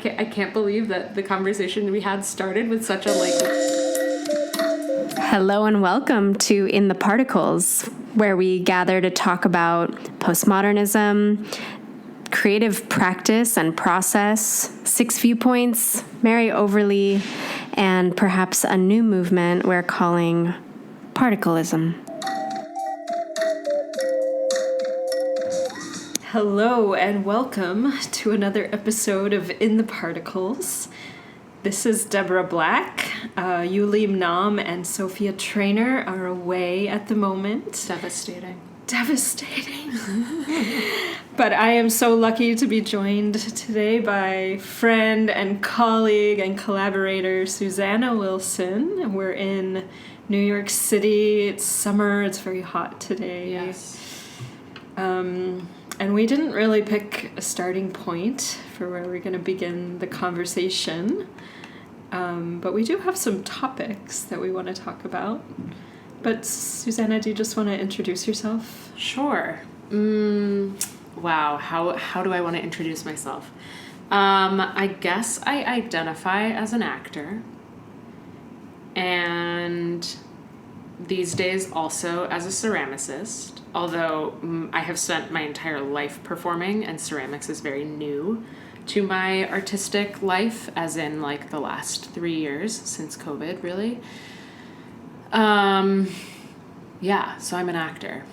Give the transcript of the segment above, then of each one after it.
can't believe that the conversation we had started with such a Hello and welcome to In the Particles, where we gather to talk about postmodernism, creative practice and process, 6 viewpoints, Mary Overlie, and perhaps a new movement we're calling particleism. Hello and welcome to another episode of In the Particles. This is Deborah Black. Yulim Nam and Sophia Trainer are away at the moment. Devastating. But I am so lucky to be joined today by friend and colleague and collaborator Susannah Wilson. We're in New York City. It's summer. It's very hot today. Yes. And we didn't really pick a starting point for where we're going to begin the conversation. But we do have some topics that we want to talk about. But Susannah, do you just want to introduce yourself? Sure. Wow. How do I want to introduce myself? I guess I identify as an actor. And these days also as a ceramicist. Although I have spent my entire life performing, and ceramics is very new to my artistic life, as in like the last 3 years since COVID, really. Yeah, so I'm an actor.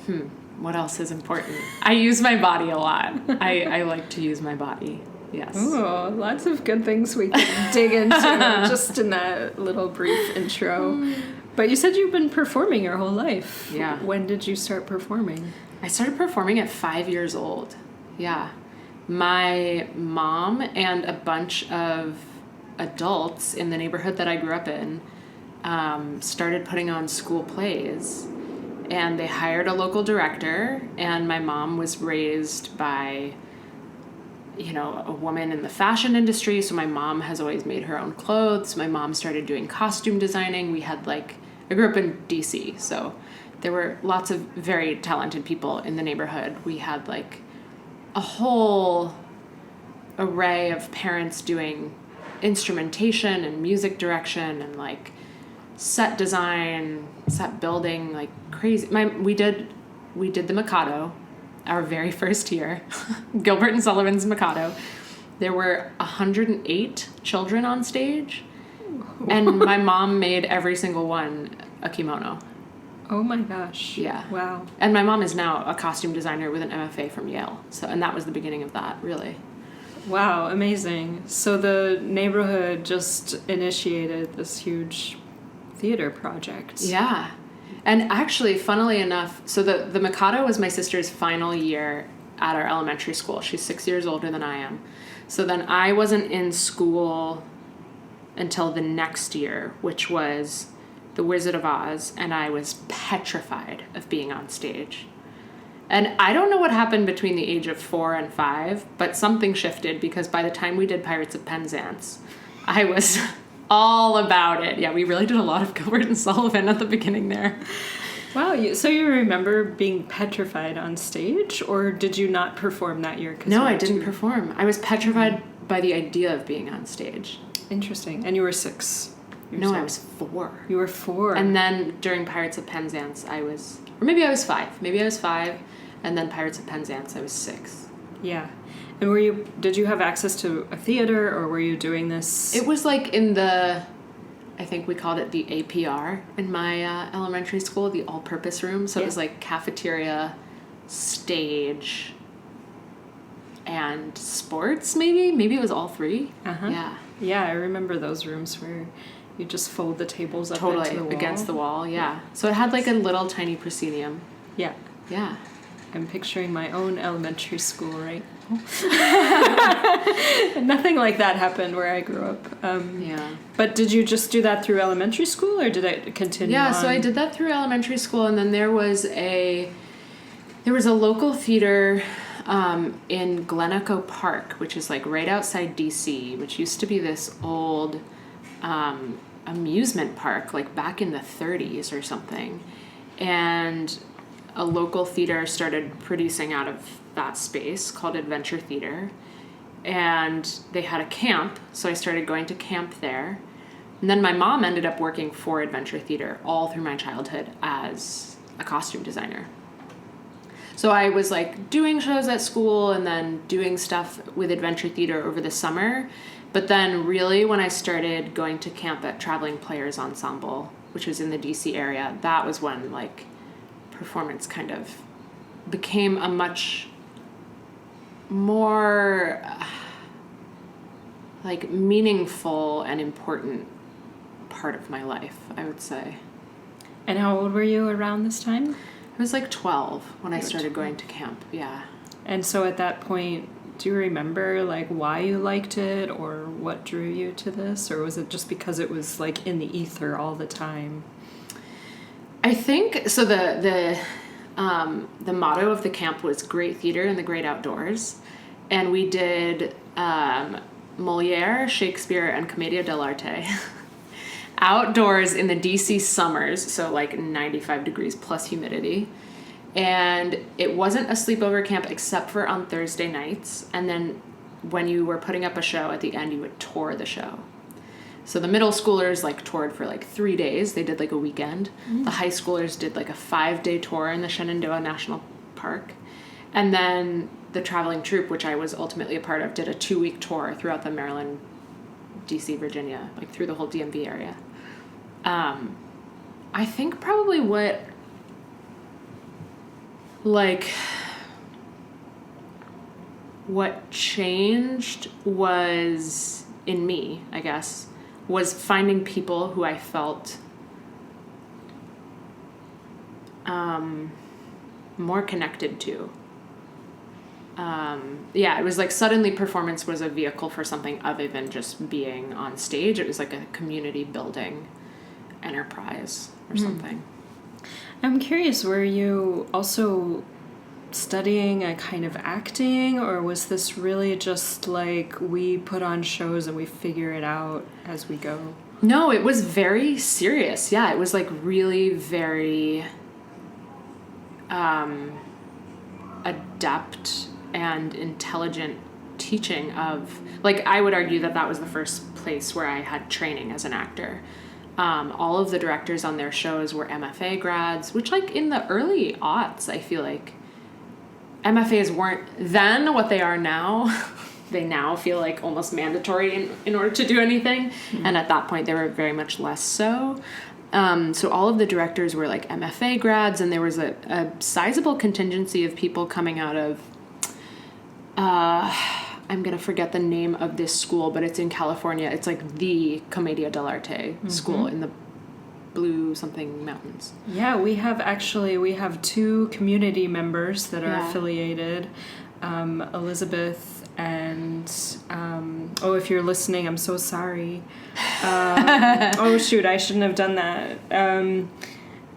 What else is important? I use my body a lot. I like to use my body. Yes. Oh, lots of good things we can dig into just in that little brief intro. But you said you've been performing your whole life. Yeah. When did you start performing? I started performing at 5 years old. Yeah. My mom and a bunch of adults in the neighborhood that I grew up in started putting on school plays. And they hired a local director, and my mom was raised by, a woman in the fashion industry, so my mom has always made her own clothes. My mom started doing costume designing. I grew up in DC, so there were lots of very talented people in the neighborhood. We had a whole array of parents doing instrumentation and music direction and set design, set building, crazy. We did the Mikado, our very first year, Gilbert and Sullivan's Mikado. There were 108 children on stage, and my mom made every single one a kimono. Oh my gosh. Yeah. Wow. And my mom is now a costume designer with an MFA from Yale. And that was the beginning of that, really. Wow, amazing. So the neighborhood just initiated this huge theater project. Yeah. And actually, funnily enough, so the Mikado was my sister's final year at our elementary school. She's 6 years older than I am. So then I wasn't in school until the next year, which was The Wizard of Oz, and I was petrified of being on stage. And I don't know what happened between the age of 4 and 5, but something shifted, because by the time we did Pirates of Penzance, I was all about it. Yeah, we really did a lot of Gilbert and Sullivan at the beginning there. Wow, so you remember being petrified on stage, or did you not perform that year? No, I didn't perform. I was petrified by the idea of being on stage. Interesting. And you were 6? No, I was 4. You were 4. And then during Pirates of Penzance, or maybe I was 5. Maybe I was 5, and then Pirates of Penzance, I was 6. Yeah. And did you have access to a theater, or were you doing this? It was in I think we called it the APR in my elementary school, the all-purpose room. So It was cafeteria, stage, and sports, maybe? Maybe it was all 3. Uh-huh. Yeah. Yeah, I remember those rooms where you just fold the tables up totally into the wall. Against the wall, yeah. So it had a little tiny proscenium. Yeah. Yeah. I'm picturing my own elementary school right now. Nothing like that happened where I grew up. Yeah. But did you just do that through elementary school, or did it continue on? So I did that through elementary school, and then there was a local theater in Glen Echo Park, which is right outside DC, which used to be this old amusement park, back in the 30s or something. And a local theater started producing out of that space called Adventure Theater. and they had a camp, so I started going to camp there. And then my mom ended up working for Adventure Theater all through my childhood as a costume designer. So I was like doing shows at school and then doing stuff with Adventure Theater over the summer. But then really when I started going to camp at Traveling Players Ensemble, which was in the DC area, that was when like performance kind of became a much more like meaningful and important part of my life, I would say. And how old were you around this time? I was like 12 when I started going to camp, yeah. And so at that point, do you remember like why you liked it or what drew you to this? Or was it just because it was like in the ether all the time? I think, so the motto of the camp was great theater in the great outdoors. And we did Moliere, Shakespeare, and Commedia dell'arte outdoors in the DC summers, so like 95 degrees plus humidity. And it wasn't a sleepover camp except for on Thursday nights. And then when you were putting up a show at the end, you would tour the show. So the middle schoolers like toured for like 3 days. They did like a weekend. The high schoolers did like a 5-day tour in the Shenandoah National Park. And then the traveling troupe, which I was ultimately a part of, did a 2-week tour throughout the Maryland, DC, Virginia, like through the whole DMV area. I think probably what changed was, in me, I guess, was finding people who I felt more connected to. It was like suddenly performance was a vehicle for something other than just being on stage. It was like a community building enterprise or something. I'm curious, were you also studying a kind of acting, or was this really just like we put on shows and we figure it out as we go? No, it was very serious. Yeah, it was like really very adept and intelligent teaching of, like, I would argue that was the first place where I had training as an actor. All of the directors on their shows were MFA grads, which like in the early aughts, I feel like MFAs weren't then what they are now. They now feel like almost mandatory in order to do anything. Mm-hmm. And at that point, they were very much less so. So all of the directors were like MFA grads, and there was a sizable contingency of people coming out of, I'm going to forget the name of this school, but it's in California. It's like the Commedia dell'arte school in the Blue something mountains. Yeah, we have 2 community members that are affiliated, Elizabeth and, if you're listening, I'm so sorry. Oh shoot, I shouldn't have done that.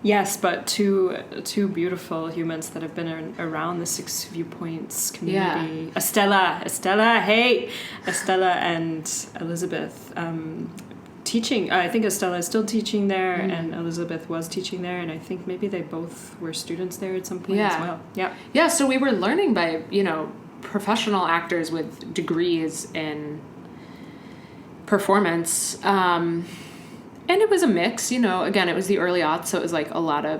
Yes, but two beautiful humans that have been around the 6 Viewpoints community. Yeah. Estella and Elizabeth, teaching. I think Estella is still teaching there, and Elizabeth was teaching there, and I think maybe they both were students there at some point as well. Yeah. Yeah, so we were learning by, professional actors with degrees in performance. And it was a mix, again, it was the early aughts, so it was like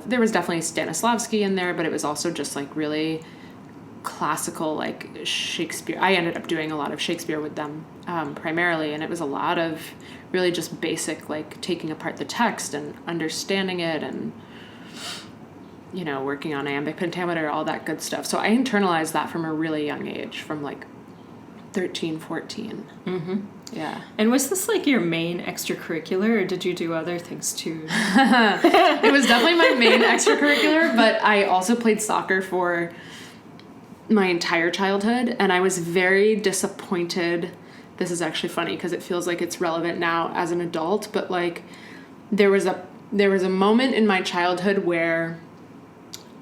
there was definitely Stanislavski in there, but it was also just like really classical, like Shakespeare. I ended up doing a lot of Shakespeare with them, primarily, and it was a lot of really just basic, like taking apart the text and understanding it and, working on iambic pentameter, all that good stuff. So I internalized that from a really young age, from like 13, 14. Mm-hmm. Yeah. And was this like your main extracurricular, or did you do other things too? It was definitely my main extracurricular, but I also played soccer for my entire childhood, and I was very disappointed. This is actually funny because it feels like it's relevant now as an adult, but like there was a moment in my childhood where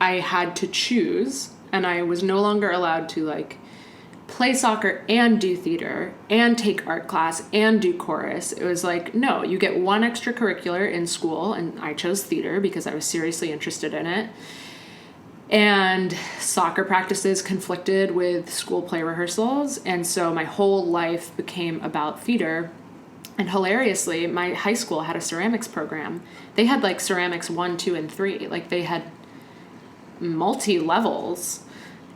I had to choose, and I was no longer allowed to like play soccer and do theater and take art class and do chorus. It was like, no, you get one extracurricular in school, and I chose theater because I was seriously interested in it. And soccer practices conflicted with school play rehearsals. And so my whole life became about theater. And hilariously, my high school had a ceramics program. They had like ceramics 1, 2, and 3. Like they had multi-levels.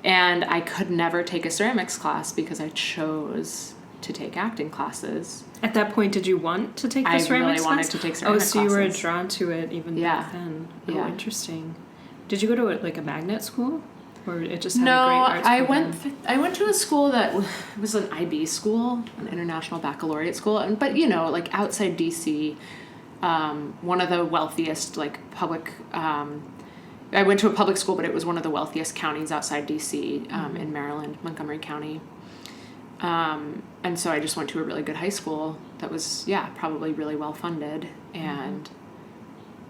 And I could never take a ceramics class because I chose to take acting classes. At that point, did you want to take the ceramics class? I really wanted to take ceramics classes. Oh, so you were drawn to it even back then. Oh, yeah. Interesting. Did you go to like a magnet school? Or it just had a great arts program? I went to a school that was an IB school, an International Baccalaureate school. But, you know, like outside D.C., one of the wealthiest, like public... I went to a public school, but it was one of the wealthiest counties outside D.C. In Maryland, Montgomery County. And so I just went to a really good high school that was, probably really well funded and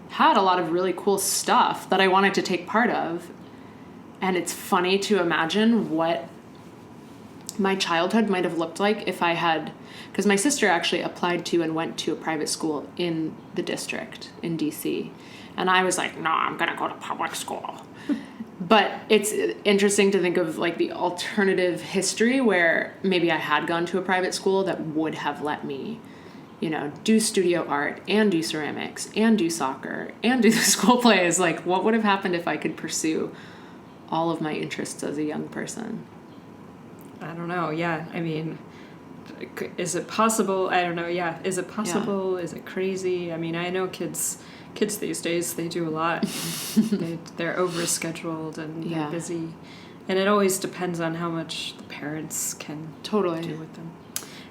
had a lot of really cool stuff that I wanted to take part of. And it's funny to imagine what my childhood might have looked like if I had, because my sister actually applied to and went to a private school in the district in DC. And I was like, no, I'm going to go to public school. But it's interesting to think of like the alternative history where maybe I had gone to a private school that would have let me, you know, do studio art and do ceramics and do soccer and do the school plays. Like what would have happened if I could pursue all of my interests as a young person? I don't know. Yeah. I mean, is it possible? I don't know. Yeah. Is it possible? Yeah. Is it crazy? I mean, I know kids these days, they do a lot. They're overscheduled and they're busy. And it always depends on how much the parents can do with them.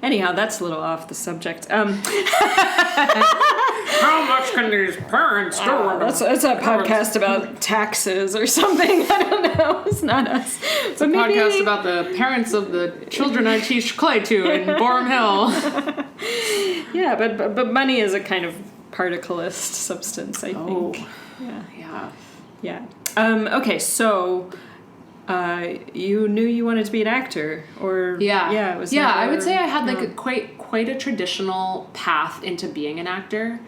Anyhow, that's a little off the subject. How much can these parents do? That's a podcast about taxes or something. I don't know. It's not us. It's a podcast about the parents of the children I teach clay to in Borum Hill. Yeah, but money is a kind of particleist substance, I think. Yeah. Okay, so you knew you wanted to be an actor, or I would say I had like quite a traditional path into being an actor.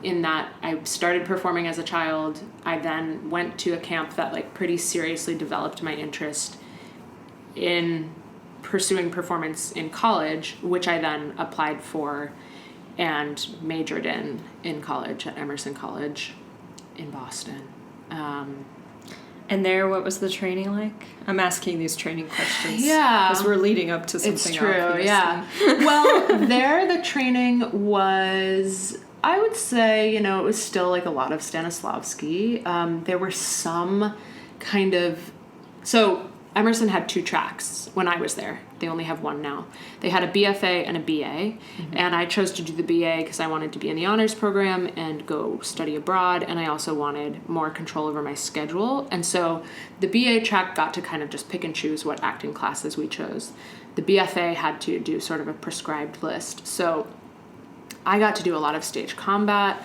In that I started performing as a child. I then went to a camp that like pretty seriously developed my interest in pursuing performance in college, which I then applied for and majored in college at Emerson College in Boston. And there, what was the training like? I'm asking these training questions. Yeah. Because we're leading up to something. It's true, obviously. Yeah. Well, there the training was, I would say, you know, it was still like a lot of Stanislavski. There were some kind of, so Emerson had 2 tracks when I was there. They only have 1 now. They had a BFA and a BA, and I chose to do the BA because I wanted to be in the honors program and go study abroad, and I also wanted more control over my schedule. And so the BA track got to kind of just pick and choose what acting classes we chose. The BFA had to do sort of a prescribed list. So I got to do a lot of stage combat.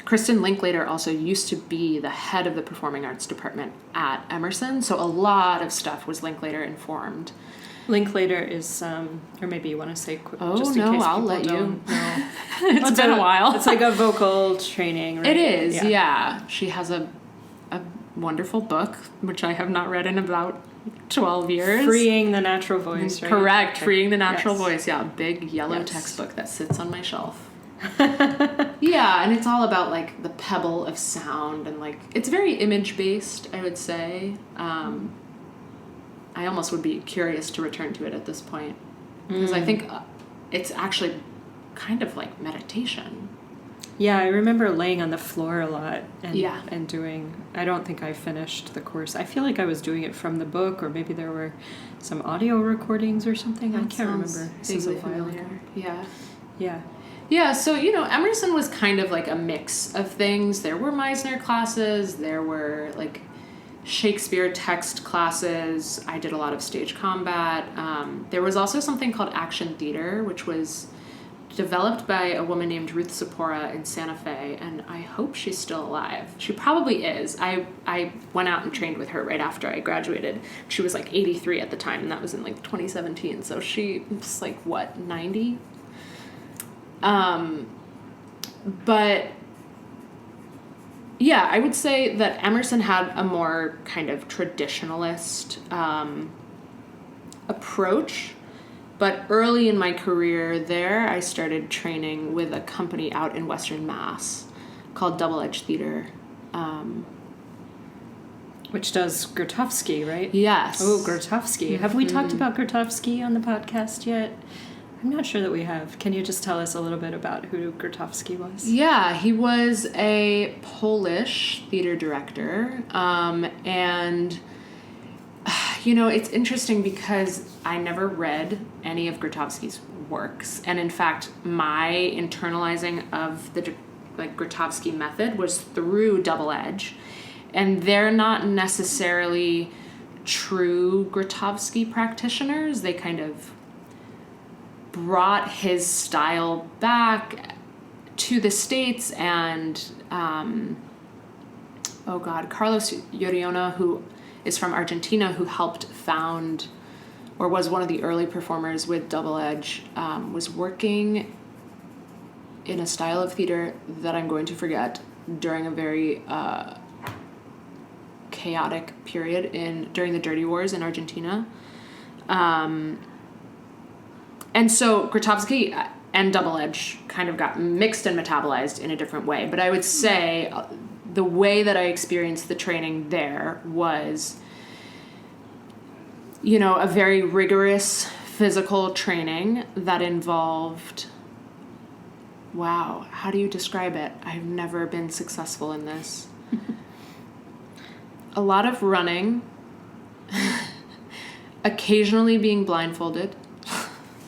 Kristen Linklater also used to be the head of the performing arts department at Emerson, so a lot of stuff was Linklater informed. Linklater is, or maybe you want to say, just in case I'll let you. It's been a while. It's like a vocal training, right? It is, yeah. She has a wonderful book, which I have not read in about 12 years. Freeing the Natural Voice, right? Correct, okay. Freeing the Natural Voice, yeah. A big yellow textbook that sits on my shelf. Yeah, and it's all about like the pebble of sound, and like it's very image based, I would say. I almost would be curious to return to it at this point because I think it's actually kind of like meditation. Yeah, I remember laying on the floor a lot and doing, I don't think I finished the course. I feel like I was doing it from the book, or maybe there were some audio recordings or something. I can't remember. This is a while ago. Yeah. Yeah, so, you know, Emerson was kind of like a mix of things. There were Meisner classes, there were like Shakespeare text classes. I did a lot of stage combat. There was also something called action theater, which was developed by a woman named Ruth Sapora in Santa Fe, and I hope she's still alive. She probably is. I went out and trained with her right after I graduated. She was like 83 at the time, and that was in like 2017, so she was like, 90? But Yeah, I would say that Emerson had a more kind of traditionalist approach. But early in my career there, I started training with a company out in Western Mass called Double Edge Theater. Which does Grotowski, right? Yes. Oh, Grotowski. Have we talked about Grotowski on the podcast yet? I'm not sure that we have. Can you just tell us a little bit about who Grotowski was? Yeah, he was a Polish theater director. And, you know, it's interesting because I never read any of Grotowski's works. And in fact, my internalizing of the Grotowski method was through Double Edge. And they're not necessarily true Grotowski practitioners. They kind of brought his style back to the States, and Carlos Lloriona, who is from Argentina, who helped found or was one of the early performers with Double Edge, was working in a style of theater that I'm going to forget during a very chaotic period during the Dirty Wars in Argentina. And so Grotowski and Double Edge kind of got mixed and metabolized in a different way. But I would say the way that I experienced the training there was, you know, a very rigorous physical training that involved, wow, how do you describe it? I've never been successful in this. A lot of running, occasionally being blindfolded. I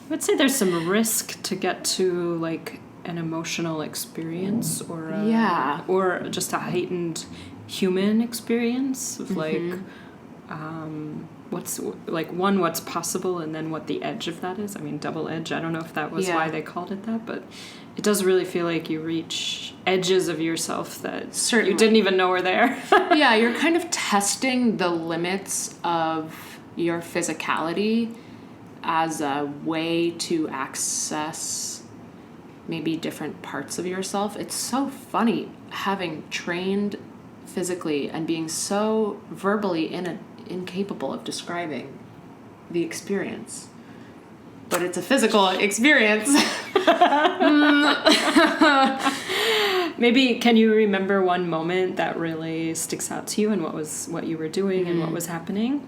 would say there's some risk to get to like an emotional experience or just a heightened human experience of like what's possible and then what the edge of that is. I mean, Double Edge, I don't know if that was why they called it that, but it does really feel like you reach edges of yourself that you didn't even know were there. Yeah, you're kind of testing the limits of your physicality as a way to access maybe different parts of yourself. It's so funny having trained physically and being so verbally incapable of describing the experience. But it's a physical experience. Maybe can you remember one moment that really sticks out to you and what you were doing and what was happening?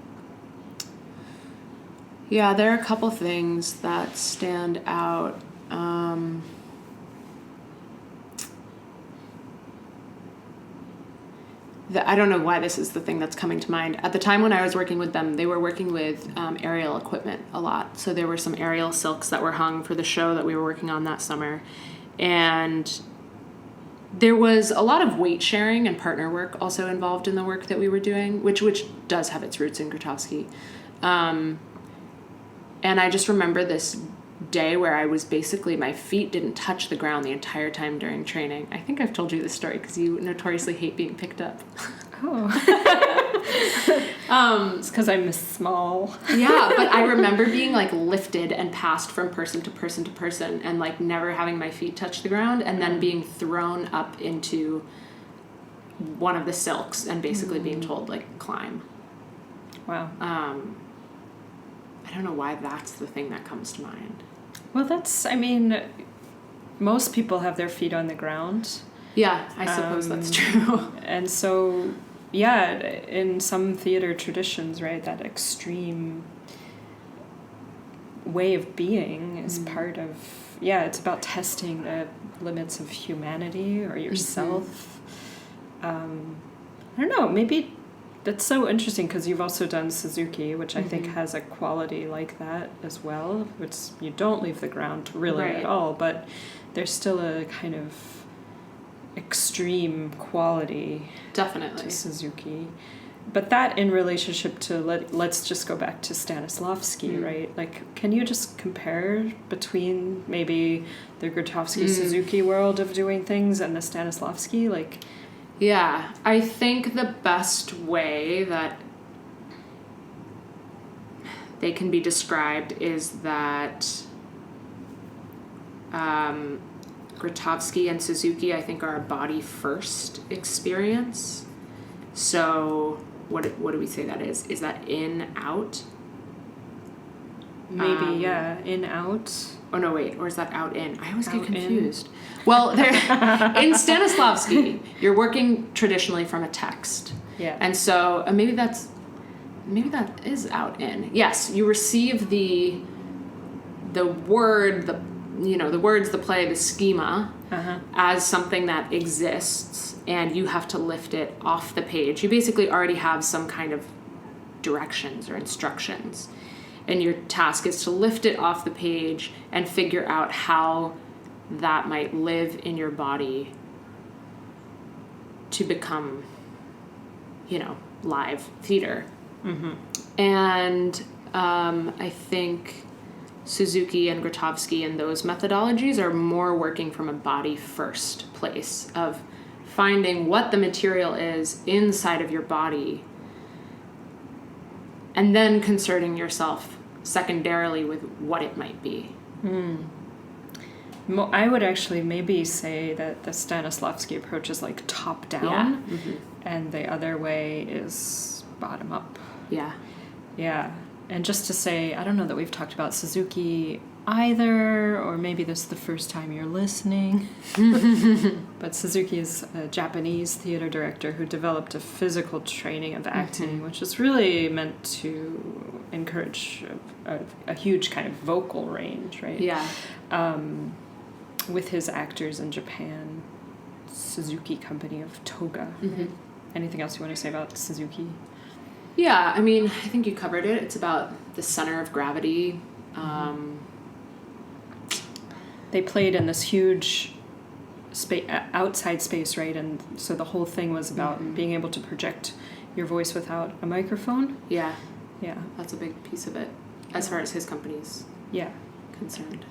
Yeah, there are a couple things that stand out. I don't know why this is the thing that's coming to mind. At the time when I was working with them, they were working with aerial equipment a lot. So there were some aerial silks that were hung for the show that we were working on that summer. And there was a lot of weight sharing and partner work also involved in the work that we were doing, which does have its roots in Grotowski. And I just remember this day where I was basically, my feet didn't touch the ground the entire time during training. I think I've told you this story because you notoriously hate being picked up. Oh. It's because I'm small. Yeah, but I remember being like lifted and passed from person to person to person and like never having my feet touch the ground and then being thrown up into one of the silks and basically being told like climb. Wow. I don't know why that's the thing that comes to mind. Well, most people have their feet on the ground. Yeah, I suppose that's true. And so, yeah, in some theater traditions, right, that extreme way of being is part of, it's about testing the limits of humanity or yourself. I don't know, maybe that's so interesting because you've also done Suzuki, which I think has a quality like that as well, which you don't leave the ground really at all, but there's still a kind of extreme quality definitely to Suzuki. But that in relationship to, let's just go back to Stanislavski, right? Like, can you just compare between maybe the Grotowski-Suzuki world of doing things and the Stanislavski? Like, yeah, I think the best way that they can be described is that Grotowski and Suzuki, I think, are a body first experience. So what do we say that is? Is that in, out? Maybe, in, out. Oh, no, wait. Or is that out, in? I always get Out, in. confused. Well, in Stanislavski, you're working traditionally from a text. Yeah. And so maybe that is out, in. Yes, you receive the word, the words, the play, the schema as something that exists, and you have to lift it off the page. You basically already have some kind of directions or instructions, and your task is to lift it off the page and figure out how that might live in your body to become, live theater. Mm-hmm. And I think Suzuki and Grotowski and those methodologies are more working from a body first place of finding what the material is inside of your body and then concerning yourself secondarily with what it might be. I would actually maybe say that the Stanislavski approach is like top down, and the other way is bottom up. Yeah. Yeah. And just to say, I don't know that we've talked about Suzuki either, or maybe this is the first time you're listening. But Suzuki is a Japanese theater director who developed a physical training of acting, which is really meant to encourage a huge kind of vocal range, right? Yeah. With his actors in Japan, Suzuki Company of Toga. Anything else you want to say about Suzuki? Yeah, I mean, I think you covered it. It's about the center of gravity. They played in this huge outside space, right? And so the whole thing was about being able to project your voice without a microphone. Yeah. Yeah. That's a big piece of it, as far as his company's concerned.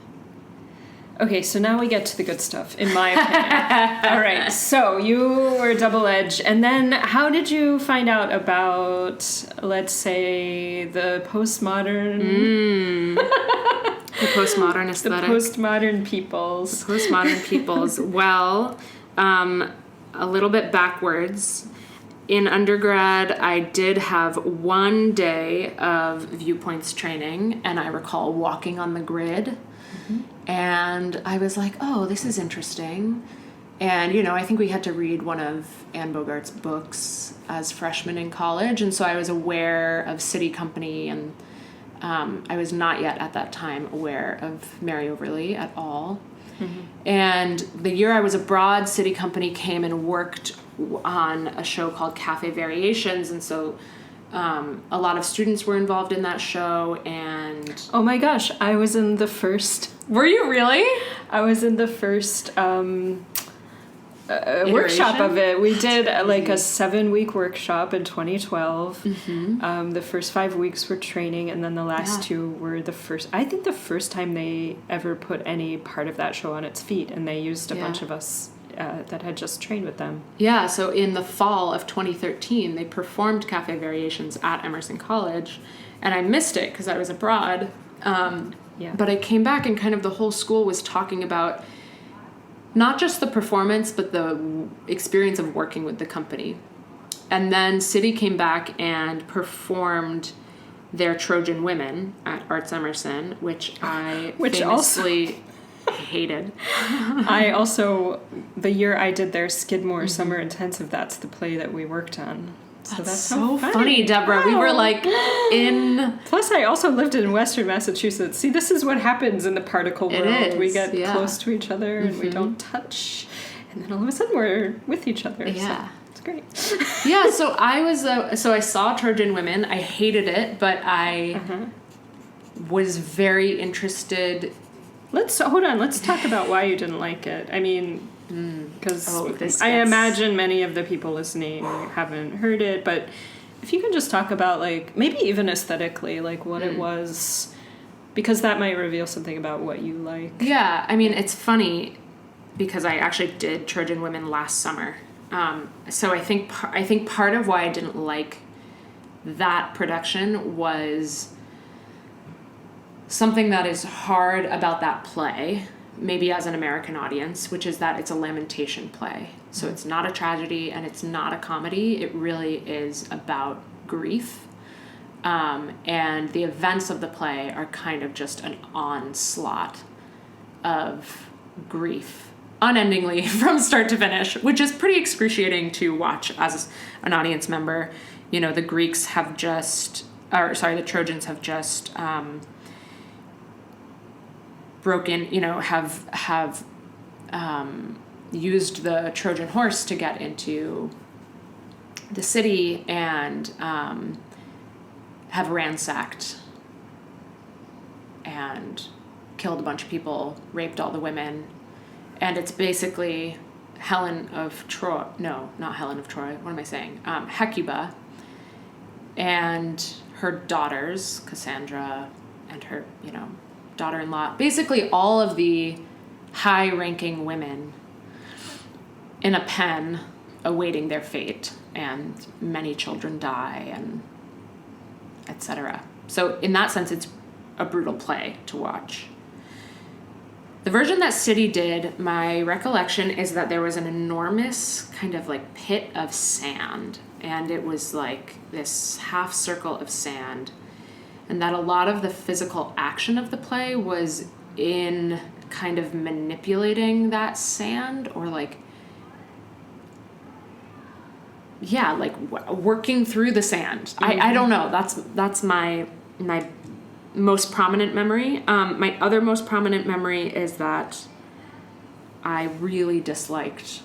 Okay, so now we get to the good stuff, in my opinion. All right, so you were double-edged, and then how did you find out about, let's say, the postmodern... The postmodern aesthetic. The postmodern peoples. The postmodern peoples. Well, a little bit backwards. In undergrad, I did have one day of viewpoints training, and I recall walking on the grid. And I was like, oh, this is interesting. And, I think we had to read one of Anne Bogart's books as freshmen in college. And so I was aware of City Company, and I was not yet at that time aware of Mary Overlie at all. And the year I was abroad, City Company came and worked on a show called Cafe Variations. And so a lot of students were involved in that show, and... Oh my gosh, I was in the first... Were you really? I was in the first workshop of it. We did like a 7-week workshop in 2012. The first 5 weeks were training, and then the last 2 were the first time they ever put any part of that show on its feet, and they used a bunch of us that had just trained with them. Yeah, so in the fall of 2013, they performed Cafe Variations at Emerson College, and I missed it because I was abroad. But I came back, and kind of the whole school was talking about not just the performance, but the experience of working with the company. And then City came back and performed their Trojan Women at Arts Emerson, which I famously hated. I also, the year I did their Skidmore Summer Intensive, that's the play that we worked on. So that's so funny, Deborah. Wow. We were like in... Plus, I also lived in Western Massachusetts. See, this is what happens in the particle world. It is, we get close to each other and we don't touch. And then all of a sudden we're with each other. Yeah. So it's great. Yeah, so I saw Trojan Women. I hated it, but I was very interested. Let's talk about why you didn't like it. I mean... Because I imagine many of the people listening haven't heard it, but if you can just talk about, like, maybe even aesthetically, like, what it was, because that might reveal something about what you like. Yeah, I mean, it's funny, because I actually did Trojan Women last summer. So I think part of why I didn't like that production was something that is hard about that play, maybe as an American audience, which is that it's a lamentation play. So it's not a tragedy and it's not a comedy. It really is about grief. And the events of the play are kind of just an onslaught of grief, unendingly from start to finish, which is pretty excruciating to watch as an audience member. You know, the Trojans have just broken, you know, have used the Trojan horse to get into the city and have ransacked and killed a bunch of people, raped all the women. And it's basically Helen of Troy. No, not Helen of Troy. What am I saying? Hecuba and her daughters, Cassandra and her, you know, daughter-in-law. Basically all of the high-ranking women in a pen awaiting their fate, and many children die, and etc. So in that sense, it's a brutal play to watch. The version that City did, my recollection is that there was an enormous kind of like pit of sand, and it was like this half circle of sand, and that a lot of the physical action of the play was in kind of manipulating that sand, or like, yeah, like working through the sand. I don't know. That's my most prominent memory. My other most prominent memory is that I really disliked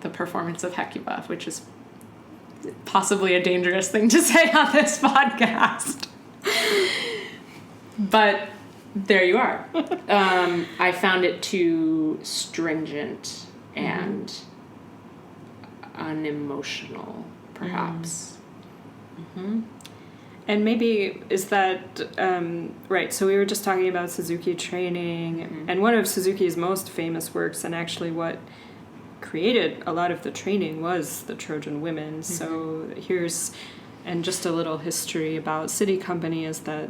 the performance of Hecuba, which is possibly a dangerous thing to say on this podcast. But there you are. I found it too stringent and unemotional, perhaps. Mm-hmm. And maybe is that, right, so we were just talking about Suzuki training, and one of Suzuki's most famous works, and actually what created a lot of the training, was the Trojan Women. So here's, and just a little history about City Company, is that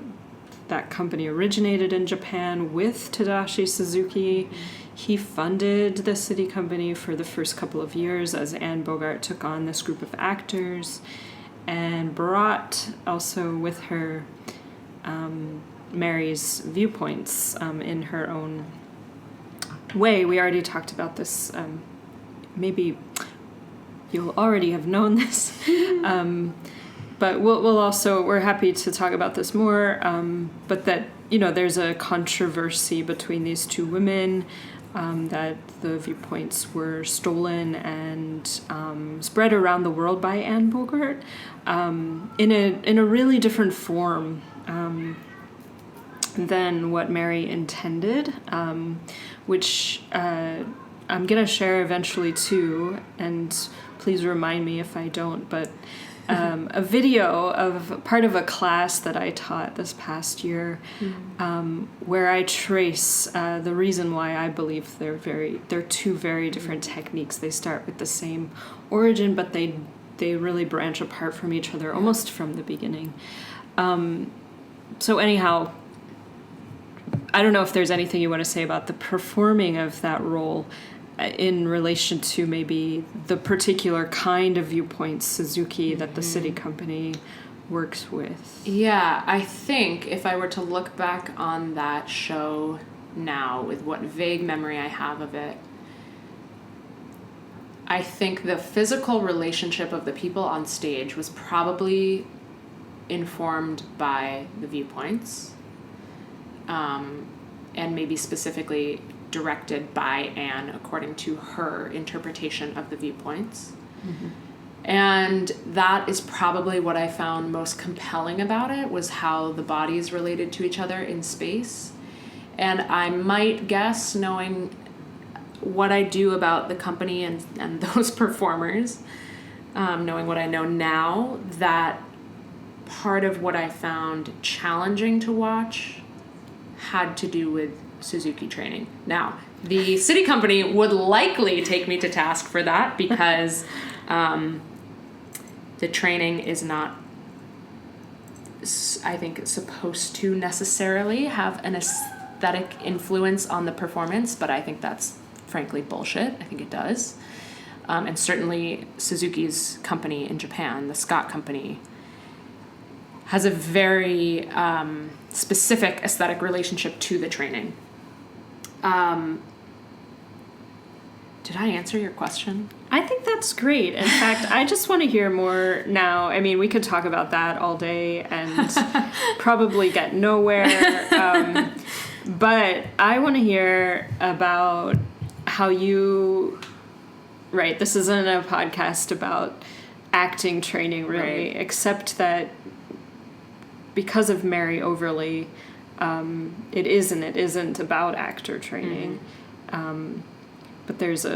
company originated in Japan with Tadashi Suzuki. He funded the City Company for the first couple of years as Anne Bogart took on this group of actors, and brought also with her Mary's viewpoints in her own way. We already talked about this. Maybe you'll already have known this, but we're happy to talk about this more. But that, you know, there's a controversy between these two women, that the viewpoints were stolen and spread around the world by Anne Bogart in a really different form than what Mary intended, which I'm going to share eventually too, and please remind me if I don't, but a video of part of a class that I taught this past year, where I trace the reason why I believe they're two very different techniques. They start with the same origin, but they really branch apart from each other almost from the beginning. So anyhow, I don't know if there's anything you want to say about the performing of that role in relation to maybe the particular kind of viewpoints, Suzuki, that the City Company works with. Yeah, I think if I were to look back on that show now, with what vague memory I have of it, I think the physical relationship of the people on stage was probably informed by the viewpoints, and maybe specifically directed by Anne according to her interpretation of the viewpoints. And that is probably what I found most compelling about it, was how the bodies related to each other in space. And I might guess, knowing what I do about the company and those performers, knowing what I know now, that part of what I found challenging to watch had to do with Suzuki training. Now, the City Company would likely take me to task for that, because the training is not, I think, supposed to necessarily have an synthetic influence on the performance, but I think that's frankly bullshit. I think it does. And certainly Suzuki's company in Japan, the Scott company, has a very specific aesthetic relationship to the training. Did I answer your question? I think that's great. In fact, I just want to hear more now. I mean, we could talk about that all day and probably get nowhere. But I want to hear about how you... Right, this isn't a podcast about acting training, really, except that because of Mary Overlie, it isn't about actor training. Mm-hmm. But there's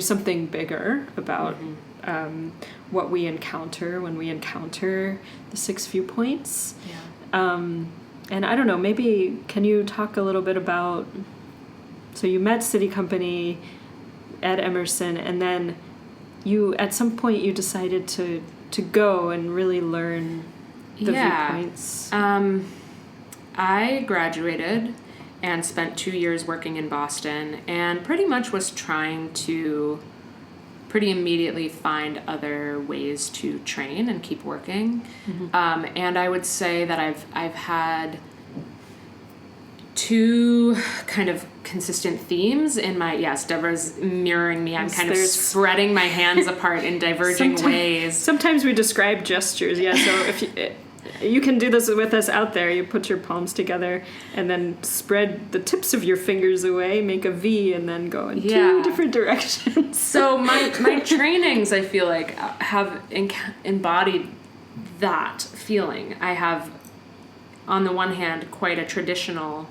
something bigger about what we encounter when we encounter the 6 viewpoints. Yeah. And I don't know, maybe can you talk a little bit about, so you met City Company at Emerson, and then you, at some point, you decided to go and really learn the viewpoints. I graduated and spent 2 years working in Boston, and pretty much was trying to pretty immediately find other ways to train and keep working. Mm-hmm. And I would say that I've had 2 kind of consistent themes in my... Yes, Deborah's mirroring me. I'm kind of spreading my hands apart in diverging ways. Sometimes we describe gestures, so if you can do this with us out there. You put your palms together and then spread the tips of your fingers away, make a V, and then go in 2 different directions. So my trainings, I feel like, have embodied that feeling. I have, on the one hand, quite a traditional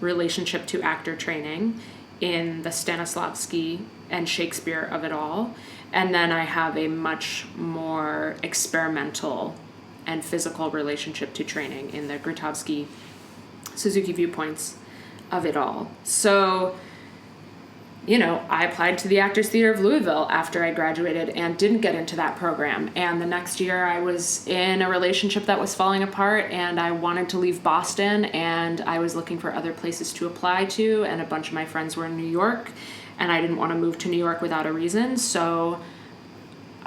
relationship to actor training in the Stanislavski and Shakespeare of it all. And then I have a much more experimental and physical relationship to training in the Grotowski Suzuki viewpoints of it all. So, I applied to the Actors Theater of Louisville after I graduated and didn't get into that program. And the next year I was in a relationship that was falling apart, and I wanted to leave Boston, and I was looking for other places to apply to, and a bunch of my friends were in New York, and I didn't want to move to New York without a reason. So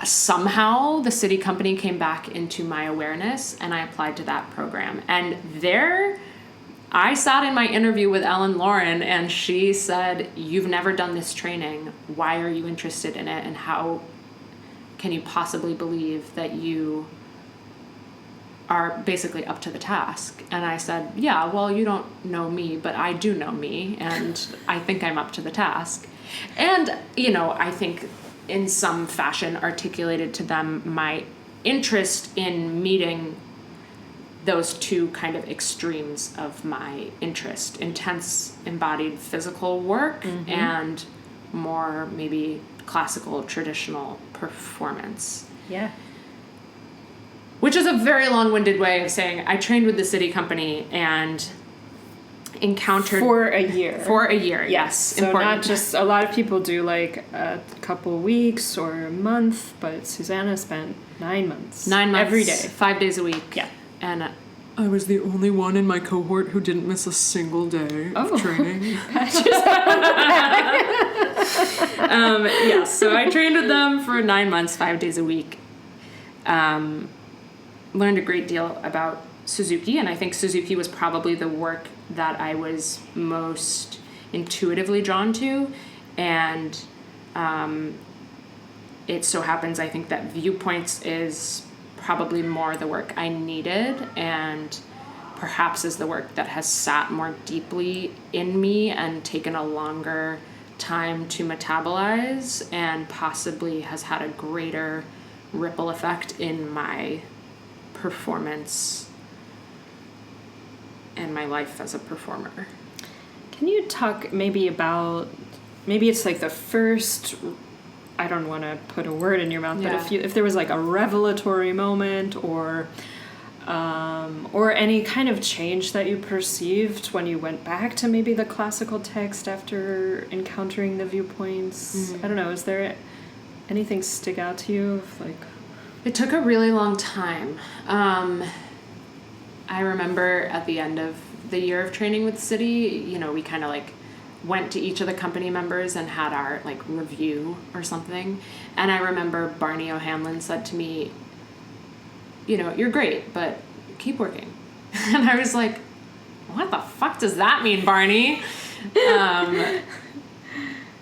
somehow the City Company came back into my awareness, and I applied to that program. And there I sat in my interview with Ellen Lauren, and she said, "You've never done this training. Why are you interested in it? And how can you possibly believe that you are basically up to the task?" And I said, "Yeah, well, you don't know me, but I do know me, and I think I'm up to the task." And, I think in some fashion articulated to them my interest in meeting those 2 kind of extremes of my interest: intense embodied physical work and more maybe classical traditional performance. Yeah. Which is a very long-winded way of saying I trained with the City Company and encountered... For a year. Yes. So important. Not just... A lot of people do like a couple weeks or a month, but Susannah spent 9 months. 9 months. Every day. 5 days a week. Yeah. And I was the only one in my cohort who didn't miss a single day of training. So I trained with them for 9 months, 5 days a week. Learned a great deal about Suzuki, and I think Suzuki was probably the work that I was most intuitively drawn to. And it so happens, I think, that Viewpoints is probably more the work I needed, and perhaps is the work that has sat more deeply in me and taken a longer time to metabolize, and possibly has had a greater ripple effect in my performance and my life as a performer. Can you talk maybe about, maybe it's like the first, I don't want to put a word in your mouth, but if there was like a revelatory moment or any kind of change that you perceived when you went back to maybe the classical text after encountering the viewpoints. Mm-hmm. I don't know, is there anything stick out to you? It took a really long time. I remember at the end of the year of training with the city, we kind of like went to each of the company members and had our like review or something. And I remember Barney O'Hanlon said to me, you're great, but keep working. And I was like, what the fuck does that mean, Barney?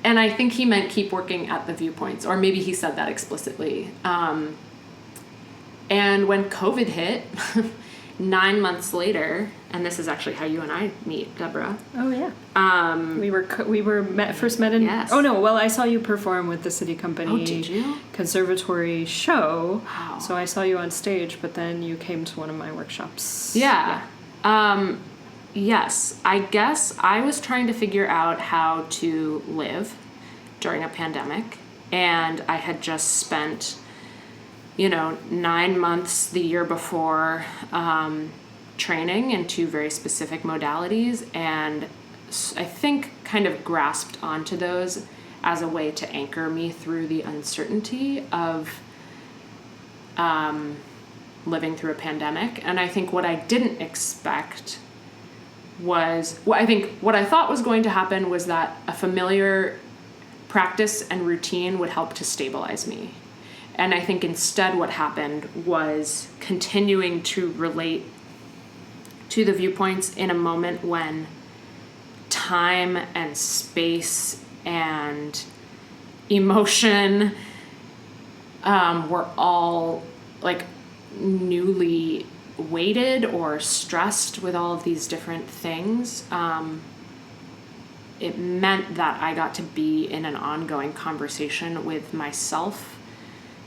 And I think he meant keep working at the viewpoints, or maybe he said that explicitly. And when COVID hit, 9 months later, and this is actually how you and I meet, Deborah. Oh yeah. We first met in. Yes. Oh no. Well, I saw you perform with the City Company. Oh, did you? Conservatory show. Wow. So I saw you on stage, but then you came to one of my workshops. Yeah. Yes. I guess I was trying to figure out how to live during a pandemic, and I had just spent 9 months the year before training in 2 very specific modalities, and I think kind of grasped onto those as a way to anchor me through the uncertainty of living through a pandemic. And I think what I didn't expect was, I think what I thought was going to happen was that a familiar practice and routine would help to stabilize me. And I think instead what happened was continuing to relate to the viewpoints in a moment when time and space and emotion were all like newly weighted or stressed with all of these different things. It meant that I got to be in an ongoing conversation with myself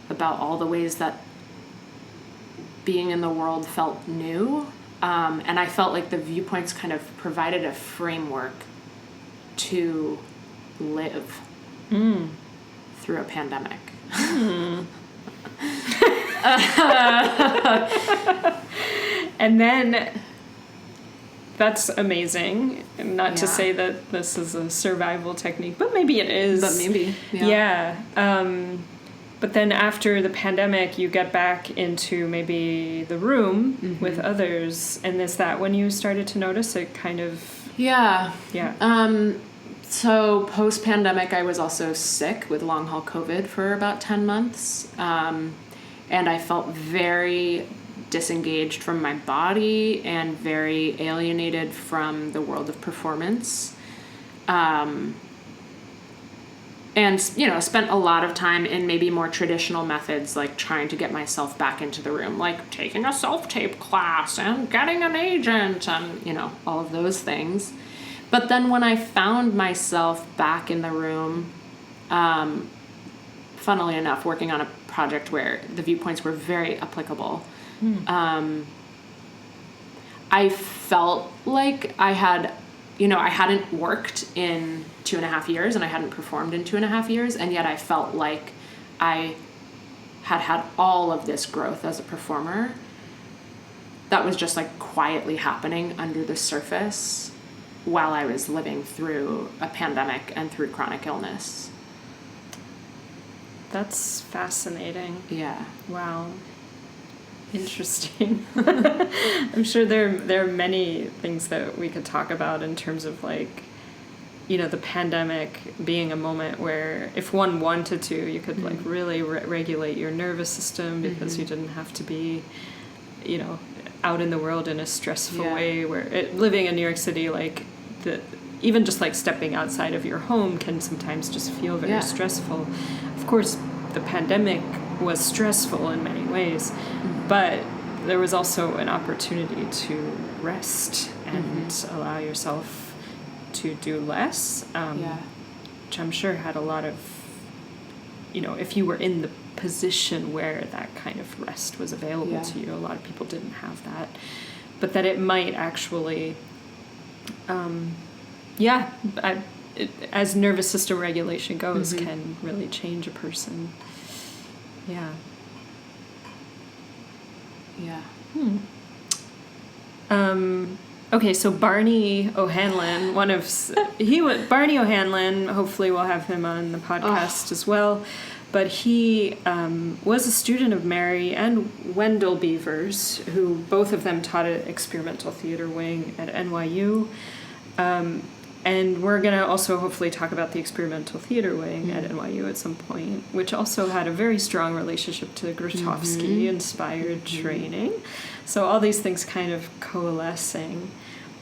about all the ways that being in the world felt new. And I felt like the viewpoints kind of provided a framework to live through a pandemic. And then that's amazing. Not to say that this is a survival technique, but maybe it is. But maybe, yeah. But then after the pandemic, you get back into maybe the room with others. And is that when you started to notice it kind of... Yeah. Yeah. So post-pandemic, I was also sick with long-haul COVID for about 10 months. And I felt very disengaged from my body and very alienated from the world of performance. And, spent a lot of time in maybe more traditional methods, like trying to get myself back into the room, like taking a self-tape class and getting an agent and, all of those things. But then when I found myself back in the room, funnily enough, working on a project where the viewpoints were very applicable, I felt like I had, I hadn't worked in 2.5 years and I hadn't performed in 2.5 years. And yet I felt like I had all of this growth as a performer that was just like quietly happening under the surface while I was living through a pandemic and through chronic illness. That's fascinating. Yeah. Wow. Interesting. I'm sure there are many things that we could talk about in terms of like, the pandemic being a moment where if one wanted to, you could like really regulate your nervous system because you didn't have to be, out in the world in a stressful way where living in New York City, like even just like stepping outside of your home can sometimes just feel very stressful. Of course, the pandemic was stressful in many ways, but there was also an opportunity to rest and allow yourself to do less, which I'm sure had a lot of, if you were in the position where that kind of rest was available to you, a lot of people didn't have that, but that it might actually, as nervous system regulation goes, can really change a person. Yeah. Yeah. Okay, so Barney O'Hanlon, Barney O'Hanlon, hopefully we'll have him on the podcast as well. But he was a student of Mary and Wendell Beavers, who both of them taught at Experimental Theater Wing at NYU. And we're going to also hopefully talk about the Experimental Theater Wing at NYU at some point, which also had a very strong relationship to Grotowski-inspired training. So all these things kind of coalescing.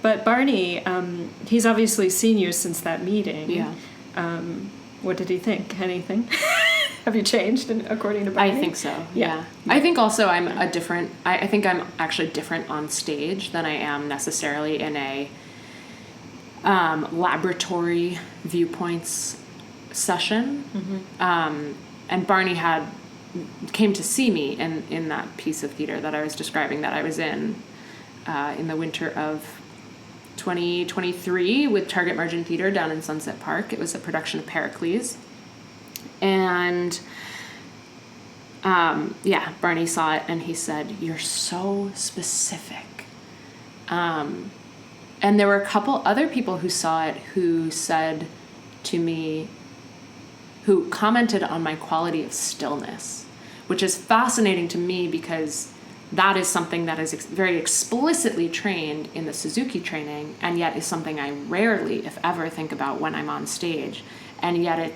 But Barney, he's obviously seen you since that meeting. Yeah. What did he think? Anything? Have you changed according to Barney? I think so. Yeah. I think also I'm I think I'm actually different on stage than I am necessarily in a laboratory viewpoints session. And Barney came to see me in that piece of theater that I was describing that I was in the winter of 2023 with Target Margin Theater down in Sunset Park. It was a production of Pericles. And Barney saw it and he said, "You're so specific." And there were a couple other people who saw it who said to me, who commented on my quality of stillness, which is fascinating to me because that is something that is very explicitly trained in the Suzuki training, and yet is something I rarely, if ever, think about when I'm on stage. And yet it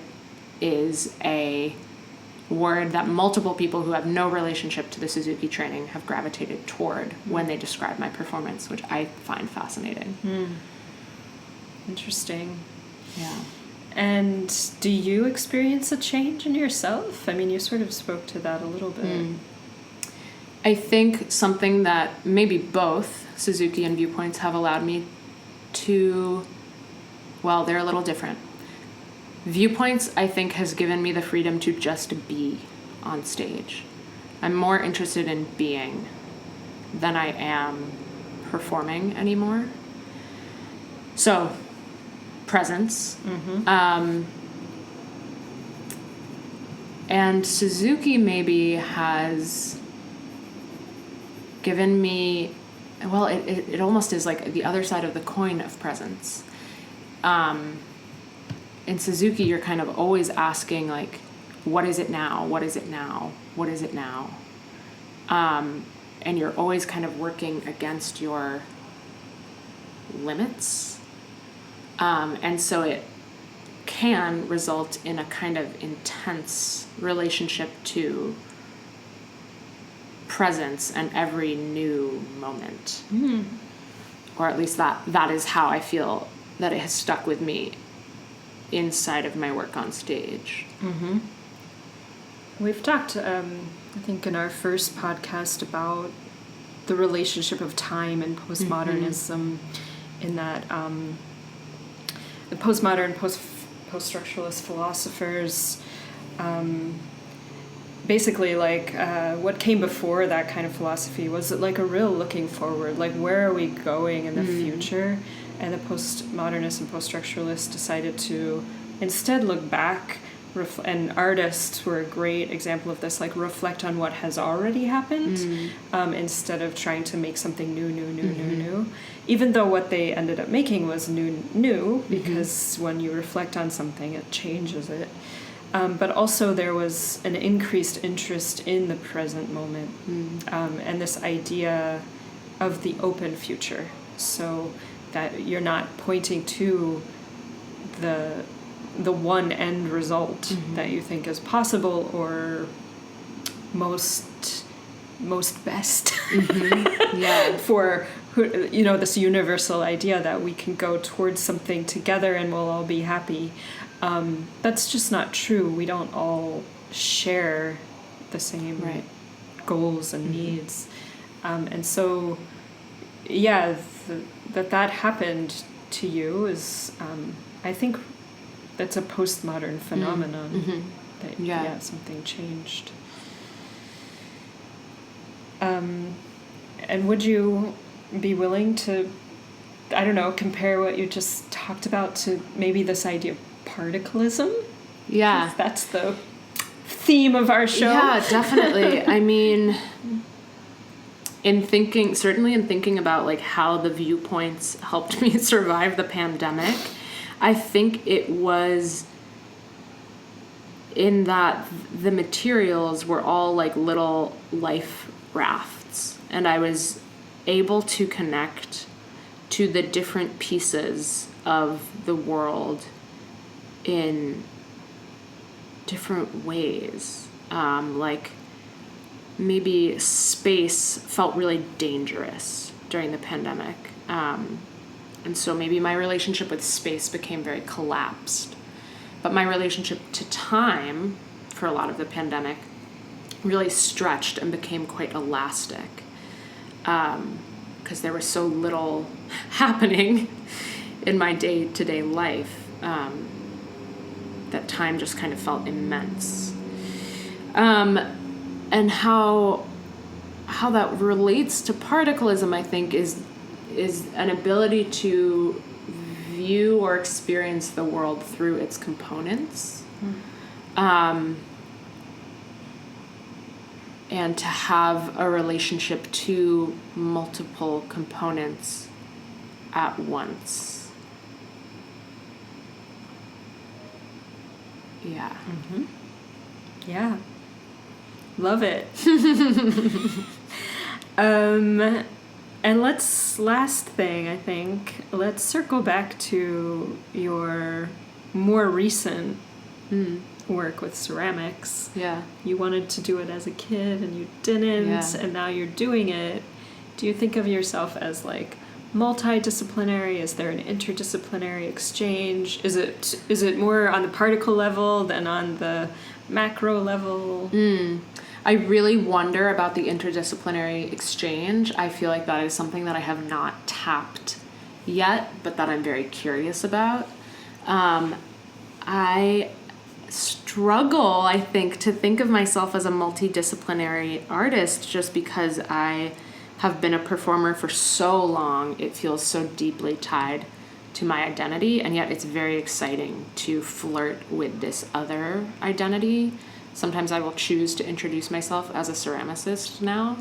is a word that multiple people who have no relationship to the Suzuki training have gravitated toward when they describe my performance, which I find fascinating. Interesting. Yeah. And do you experience a change in yourself? I mean, you sort of spoke to that a little bit. I think something that maybe both Suzuki and Viewpoints have allowed me to, well, they're a little different. Viewpoints, I think, has given me the freedom to just be on stage. I'm more interested in being than I am performing anymore. So, presence. And Suzuki maybe has given me, well, it almost is like the other side of the coin of presence. In Suzuki, you're kind of always asking, like, what is it now? What is it now? What is it now? And you're always kind of working against your limits. And so it can result in a kind of intense relationship to presence and every new moment. Or at least that is how I feel that it has stuck with me inside of my work on stage. We've talked, I think, in our first podcast about the relationship of time and postmodernism, in that the postmodern, post-structuralist philosophers, basically, like, what came before that kind of philosophy was like a real looking forward, like, where are we going in the future? And the postmodernists and post-structuralists decided to instead look back, and artists were a great example of this, like, reflect on what has already happened, instead of trying to make something new. Even though what they ended up making was new, because when you reflect on something, it changes it. But also there was an increased interest in the present moment, and this idea of the open future. So that you're not pointing to the one end result that you think is possible or most best for, you know, this universal idea that we can go towards something together and we'll all be happy. That's just not true. We don't all share the same goals and needs. And so, yeah, that happened to you is, I think that's a postmodern phenomenon. That something changed. And would you be willing to, I don't know, compare what you just talked about to maybe this idea of particlism? Yeah. That's the theme of our show. Yeah, definitely. I mean, certainly in thinking about, like, how the viewpoints helped me survive the pandemic, I think it was in that the materials were all like little life rafts, and I was able to connect to the different pieces of the world in different ways. Like maybe space felt really dangerous during the pandemic. And so maybe my relationship with space became very collapsed. But my relationship to time for a lot of the pandemic really stretched and became quite elastic. Because there was so little happening in my day-to-day life that time just kind of felt immense. And how that relates to particlism, I think, is an ability to view or experience the world through its components. And to have a relationship to multiple components at once. Yeah. Mm-hmm. Yeah. Love it. And last thing, I think, let's circle back to your more recent work with ceramics. Yeah. You wanted to do it as a kid and you didn't, and now you're doing it. Do you think of yourself as like multidisciplinary? Is there an interdisciplinary exchange? Is it more on the particle level than on the macro level? I really wonder about the interdisciplinary exchange. I feel like that is something that I have not tapped yet, but that I'm very curious about. I struggle, I think, to think of myself as a multidisciplinary artist just because I have been a performer for so long. It feels so deeply tied to my identity, and yet it's very exciting to flirt with this other identity. Sometimes I will choose to introduce myself as a ceramicist now,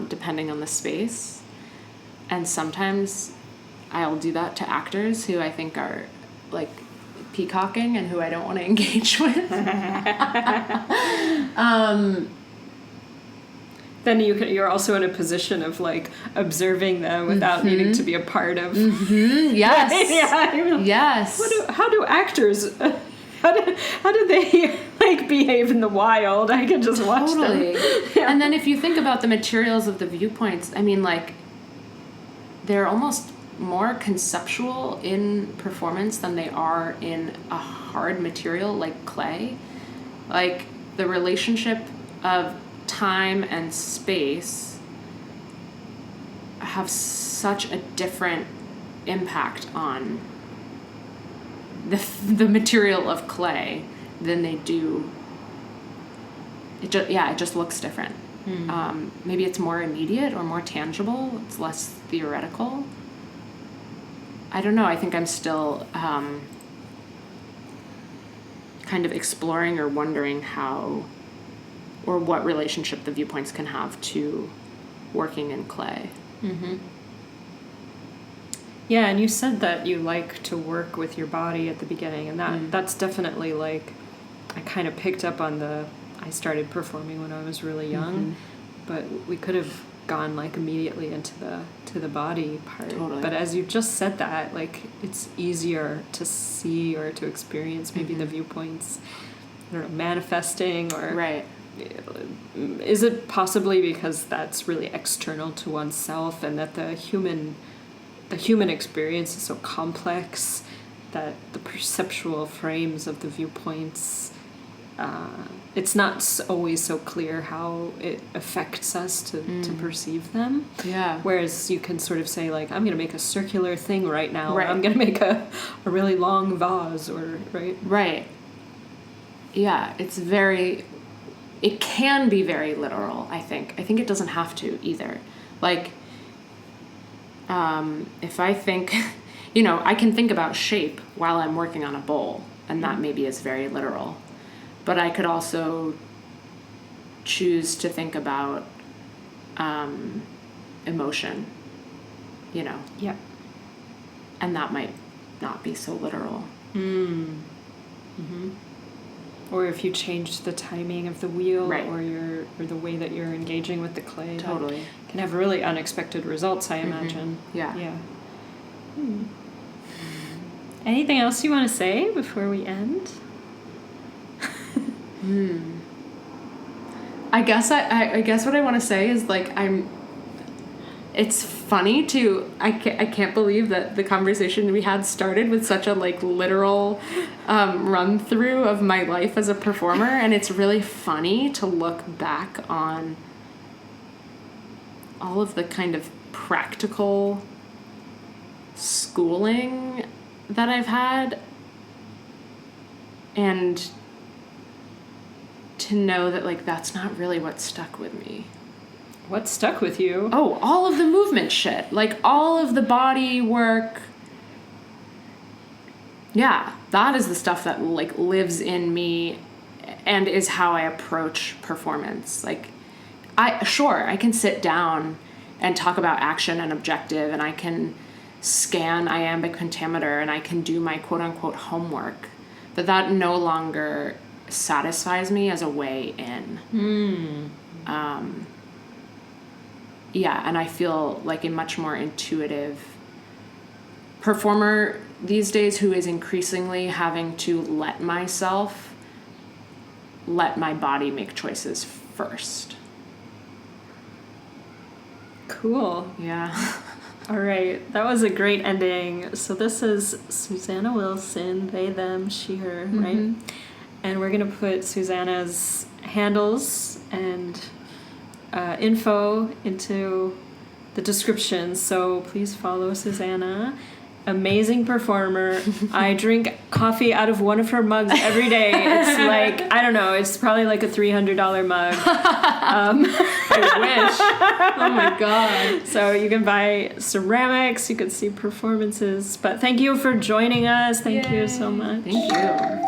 depending on the space. And sometimes I'll do that to actors who I think are like peacocking and who I don't want to engage with. Then you're also in a position of like observing them without needing to be a part of. Yes. Yeah. Yes. How do actors? How do they like behave in the wild? I can just watch them. Yeah. And then if you think about the materials of the viewpoints, I mean, like, they're almost more conceptual in performance than they are in a hard material like clay. Like, the relationship of time and space have such a different impact on the material of clay than they do. It just looks different. Maybe it's more immediate or more tangible. It's less theoretical. I don't know. I think I'm still kind of exploring or wondering how or what relationship the viewpoints can have to working in clay. Mm-hmm. Yeah, and you said that you like to work with your body at the beginning, and that's definitely like, I kind of picked up on I started performing when I was really young, but we could have gone like immediately into the body part. Totally. But as you just said that, like, it's easier to see or to experience maybe the viewpoints, I don't know, manifesting or... Right. Is it possibly because that's really external to oneself and that the human experience is so complex that the perceptual frames of the viewpoints, it's not always so clear how it affects us to perceive them. Yeah. Whereas you can sort of say, like, I'm going to make a circular thing right now. Right. Or I'm going to make a really long vase, or, right? Right. Yeah, it can be very literal, I think. I think it doesn't have to either. Like, if I think, I can think about shape while I'm working on a bowl, and that maybe is very literal. But I could also choose to think about emotion, Yeah. and that might not be so literal. Mm-hmm. or if you change the timing of the wheel, Right. or the way that you're engaging with the clay. Totally. That can have really unexpected results, I imagine. Yeah. Yeah. Anything else you want to say before we end? I guess I guess what I want to say is like it's funny to I can't believe that the conversation we had started with such a like literal run through of my life as a performer, and it's really funny to look back on all of the kind of practical schooling that I've had, and to know that like that's not really what stuck with me. What stuck with you? Oh, all of the movement shit, like all of the body work. Yeah, that is the stuff that like lives in me and is how I approach performance. Like I can sit down and talk about action and objective, and I can scan iambic pentameter, and I can do my quote unquote homework, but that no longer satisfies me as a way in. Yeah, and I feel like a much more intuitive performer these days who is increasingly having to let my body make choices first. Cool. Yeah. All right, that was a great ending. So this is Susannah Wilson, they, them, she, her, right? And we're going to put Susannah's handles and info into the description. So please follow Susannah. Amazing performer. I drink coffee out of one of her mugs every day. It's like, I don't know, it's probably like a $300 mug. I wish. Oh my God. So you can buy ceramics, you can see performances. But thank you for joining us. Thank you so much. Thank you.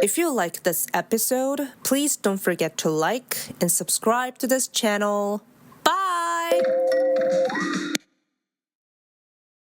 If you like this episode, please don't forget to like and subscribe to this channel. Bye!